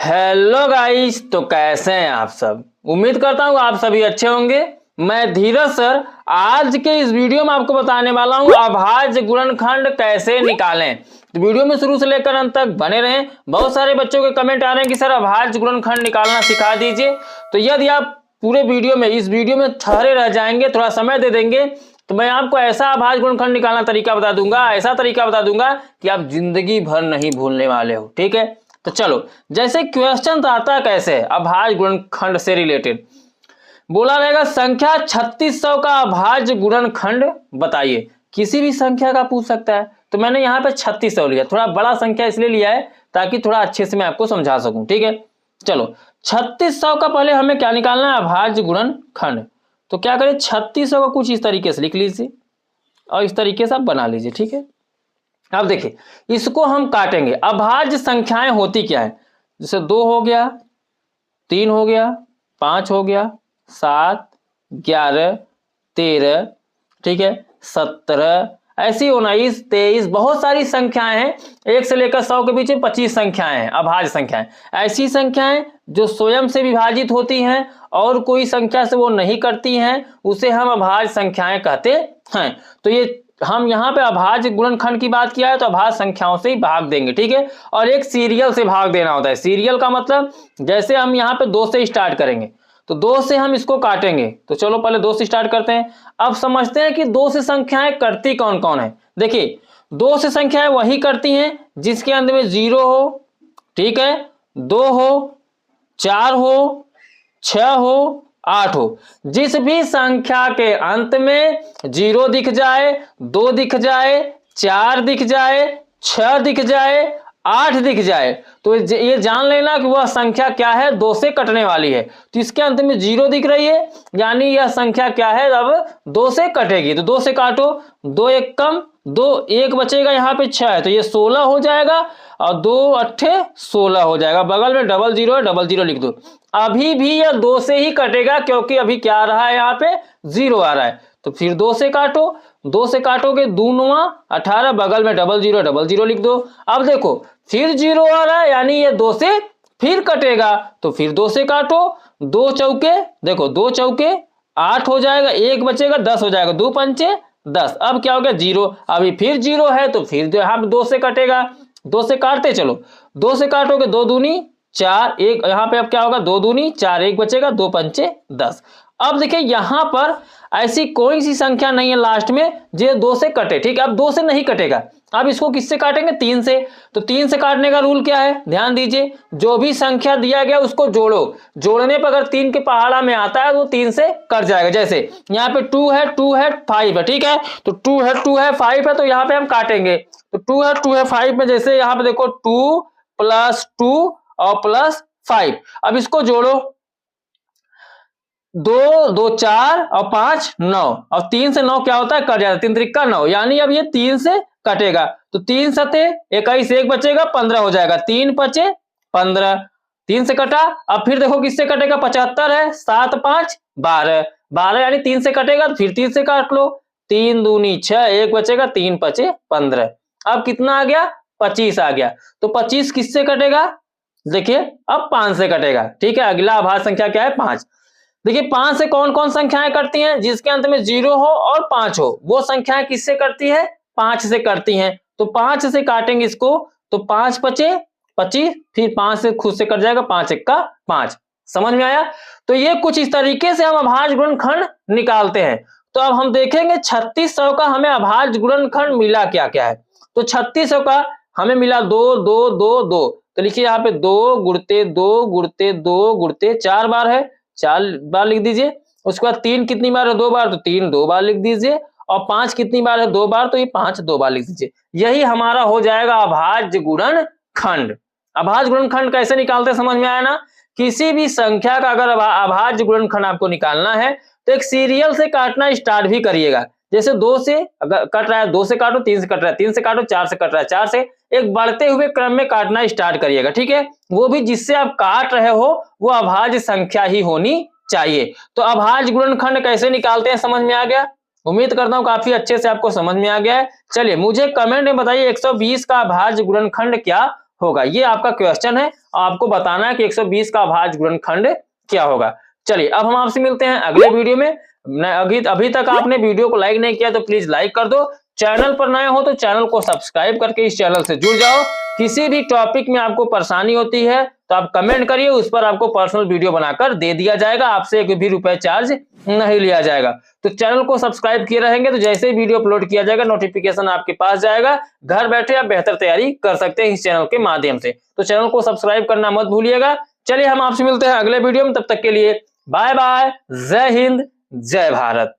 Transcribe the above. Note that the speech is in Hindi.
हेलो गाइस, तो कैसे हैं आप सब। उम्मीद करता हूँ आप सभी अच्छे होंगे। मैं धीरज सर आज के इस वीडियो में आपको बताने वाला हूँ अभाज्य गुणनखंड कैसे निकालें। तो वीडियो में शुरू से लेकर अंत तक बने रहें। बहुत सारे बच्चों के कमेंट आ रहे हैं कि सर अभाज्य गुणनखंड निकालना सिखा दीजिए। तो यदि आप पूरे इस वीडियो में ठहरे रह जाएंगे, थोड़ा समय दे देंगे, तो मैं आपको ऐसा अभाज्य गुणनखंड निकालना तरीका बता दूंगा, ऐसा तरीका बता दूंगा कि आप जिंदगी भर नहीं भूलने वाले हो। ठीक है, तो चलो, जैसे क्वेश्चन आता कैसे है अभाज्य गुणनखंड से रिलेटेड बोला रहेगा संख्या 3600 का अभाज्य गुणनखंड बताइए। किसी भी संख्या का पूछ सकता है, तो मैंने यहाँ पे 3600 लिया, थोड़ा बड़ा संख्या इसलिए लिया है ताकि थोड़ा अच्छे से मैं आपको समझा सकूं। ठीक है, चलो 3600 का पहले हमें क्या निकालना है, अभाज्य गुणनखंड। तो क्या करें, 3600 का कुछ इस तरीके से लिख लीजिए और इस तरीके से आप बना लीजिए। ठीक है, अब देखिए इसको हम काटेंगे। अभाज्य संख्याएं होती क्या है, जैसे 2 हो गया, 3 हो गया, 5 हो गया, 7, 11, 13, ठीक है, 17, ऐसी 19, 23, बहुत सारी संख्याएं हैं। 1 से लेकर 100 के बीच में 25 संख्याएं हैं अभाज्य संख्याएं। ऐसी संख्याएं जो स्वयं से विभाजित होती हैं और कोई संख्या से वो नहीं करती हैं, उसे हम अभाज्य संख्याएं कहते हैं। तो ये हम यहाँ पे अभाज्य गुणनखंड की बात किया है, तो अभाज्य संख्याओं से ही भाग देंगे। ठीक है, और एक सीरियल से भाग देना होता है। सीरियल का मतलब जैसे हम यहाँ पे 2 से स्टार्ट करेंगे, तो 2 से हम इसको काटेंगे। तो चलो पहले 2 से स्टार्ट करते हैं। अब समझते हैं कि 2 से संख्याएं करती कौन कौन है। देखिए 2 से संख्याएं वही करती हैं जिसके अंत में 0 हो, ठीक है, 2 हो, 4 हो, 6 हो, 8 हो। जिस भी संख्या के अंत में 0 दिख जाए, 2 दिख जाए, 4 दिख जाए, 6 दिख जाए, 8 दिख जाए, तो ये जान लेना कि वह संख्या क्या है, 2 से कटने वाली है। तो इसके अंत में 0 दिख रही है, यानी यह संख्या क्या है, अब 2 से कटेगी। तो 2 से काटो, 2 एक कम, 2 एक बचेगा, यहाँ पे 6 है तो ये 16 हो जाएगा, और 2 अट्ठे 16 हो जाएगा। बगल में डबल 0 है, डबल 0 लिख दो। अभी भी यह 2 से ही कटेगा क्योंकि अभी क्या आ रहा है, यहाँ पे 0 आ रहा है। तो फिर 2 से काटो, 2 से काटोगे 2 9 18, बगल में डबल 0 लिख दो। अब देखो फिर 0 आ रहा है, यानी ये 2 से फिर कटेगा, तो फिर 2 से काटो, 2 चौके, देखो 2 चौके 8 हो जाएगा, 1 बचेगा 10 हो जाएगा, 2 पंचे 10। अब क्या हो गया, 0। अभी फिर 0 है तो फिर यहाँ 2 से कटेगा। 2 से काटते चलो, 2 से काटोगे 2 दूनी 4, 1 यहाँ पे अब क्या होगा, 2 दूनी 4, 1 बचेगा, 2 पंचे 10। अब देखिए यहां पर ऐसी कोई सी संख्या नहीं है लास्ट में जो 2 से कटे। ठीक है, अब 2 से नहीं कटेगा। अब इसको किससे काटेंगे, 3 से। तो 3 से काटने का रूल क्या है, ध्यान दीजिए, जो भी संख्या दिया गया उसको जोड़ो। जोड़ने पर अगर 3 के पहाड़ा में आता है तो 3 से कट जाएगा। जैसे यहाँ पे 2 है, 2 है, 5 है, ठीक है, तो 2 है, 2 है, 5 है, तो यहाँ पे हम काटेंगे। तो 2 है, 2 है, 5 में जैसे यहाँ पे देखो 2 + 2 और +5। अब इसको जोड़ो, 2 2 4 और 5 9, और 3 से 9 क्या होता है, कट जाता है, 3 त्रिका 9, यानी अब ये 3 से कटेगा। तो 3 सते 21, 1 बचेगा, 15 हो जाएगा, 3 पचे 15, 3 से कटा। अब फिर देखो किससे कटेगा, 75 है, 7 5 12, 12 यानी 3 से कटेगा, तो फिर 3 से काट लो, 3 दूनी 6, 1 बचेगा, 3 पचे 15। अब कितना आ गया, 25 आ गया। तो 25 किससे कटेगा, देखिए अब 5 से कटेगा। ठीक है, अगला अभाज्य संख्या क्या है, 5। देखिए 5 से कौन कौन संख्याएं करती हैं, जिसके अंत में 0 हो और 5 हो, वो संख्याएं किससे करती है, 5 से करती हैं। तो 5 से काटेंगे इसको, तो 5 पचे 25, फिर 5 से खुद से कट जाएगा, 5 1 का 5। समझ में आया। तो ये कुछ इस तरीके से हम अभाज्य गुणनखंड निकालते हैं। तो अब हम देखेंगे 3600 का हमें अभाज्य गुणनखंड मिला क्या क्या है। तो 3600 का हमें मिला 2 2 2 2। तो लिखिए यहाँ पे 2 गुणते 2 गुणते 2 गुणते 4 बार है, 4 बार लिख दीजिए। उसके बाद 3 कितनी बार है, 2 बार, तो 3 2 बार लिख दीजिए। और 5 कितनी बार है, 2 बार, तो ये 5 2 बार लिख दीजिए। यही हमारा हो जाएगा अभाज्य गुणनखंड। अभाज्य गुणनखंड कैसे निकालते समझ में आया ना। किसी भी संख्या का अगर अभाज्य गुणनखंड आपको निकालना है तो एक सीरियल से काटना स्टार्ट भी करिएगा। जैसे 2 से अगर कट रहा है, 2 से काटो, 3 से कट रहा है, 3 से काटो, 4 से कट रहा है, 4 से, एक बढ़ते हुए क्रम में काटना स्टार्ट करिएगा। ठीक है, वो भी जिससे आप काट रहे हो वो अभाज्य संख्या ही होनी चाहिए। तो अभाज्य गुणनखंड कैसे निकालते हैं समझ में आ गया। उम्मीद करता हूं काफी अच्छे से आपको समझ में आ गया है। चलिए मुझे कमेंट में बताइए 120 का अभाज्य गुणनखंड क्या होगा? ये आपका क्वेश्चन है, आपको बताना है कि 120 का अभाज्य गुणनखंड क्या होगा। चलिए अब हम आपसे मिलते हैं अगले वीडियो में। अभी तक आपने वीडियो को लाइक नहीं किया तो प्लीज लाइक कर दो। चैनल पर नए हो तो चैनल को सब्सक्राइब करके इस चैनल से जुड़ जाओ। किसी भी टॉपिक में आपको परेशानी होती है तो आप कमेंट करिए, उस पर आपको पर्सनल वीडियो बनाकर दे दिया जाएगा, आपसे एक भी रुपए चार्ज नहीं लिया जाएगा। तो चैनल को सब्सक्राइब किए रहेंगे तो जैसे ही वीडियो अपलोड किया जाएगा नोटिफिकेशन आपके पास जाएगा। घर बैठे आप बेहतर तैयारी कर सकते हैं इस चैनल के माध्यम से। तो चैनल को सब्सक्राइब करना मत भूलिएगा। चलिए हम आपसे मिलते हैं अगले वीडियो में, तब तक के लिए बाय बाय, जय हिंद, जय भारत।